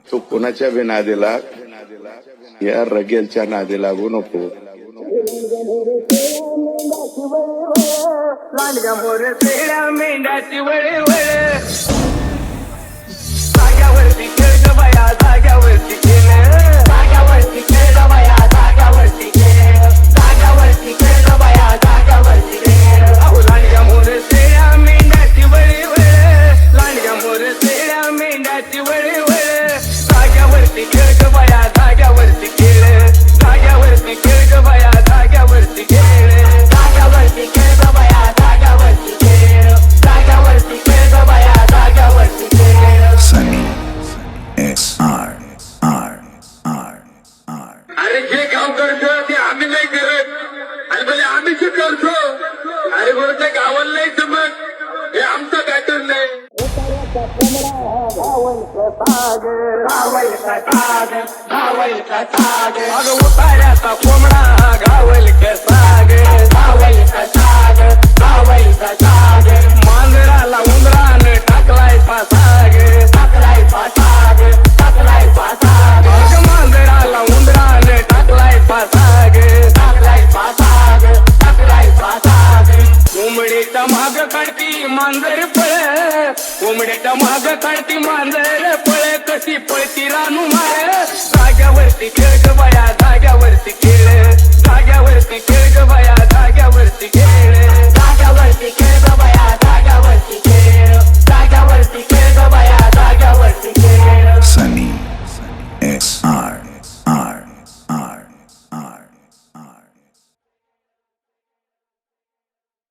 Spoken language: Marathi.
तू कोणाच्या बी नादी लाग, या रगेलच्या नादी लागू नको. लांडग्या मोर पेड्या मेंढ्याची वळे वळे जाग्यावरती खेळ ग बाया जाग्यावरती खेळ जाग्यावरती खेळ ग बाया जाग्यावरती खेळ जाग्यावरती खेळ ग बाया जाग्यावरती खेळ अहो लांडग्या मोर पेड्या मेंढ्याची वळे वळे लांडग्या मोर पेड्या मेंढ्याची वळे वळे जाग्यावरती खेळ ग बाया जाग्यावरती खेळ जाग्यावरती खेळ ग बाया जाग्यावरती खेळ जाग्यावरती खेळ ग बाया जाग्यावरती खेळ जाग्यावरती खेळ ग बाया जाग्यावरती खेळ Sunny SR. अरे जे काम करतो ते आम्ही नाही करत आणि भले आम्हीच करतो. अरे वरच्या गावाला नाही जमत, हे आमचं पॅटर्न नाही. अगं उतार्याचा कोंबडा गावल कसाग गावल कसाग गावल कसाग मांजराला उंदरानं टाकलाय पासाग टाकलाय पासाग टाकलाय पासाग अगं मांजराला उंदरानं टाकलाय पासाग टाकलाय पासाग टाकलाय पासाग कोंबडीच्या माग काढती मांजर पळ कोंबडीच्या माग काढती मांजर पळ कशी पळती रानू माळ जाग्यावरती खेळ ग बाया जाग्यावरती खेळ जाग्या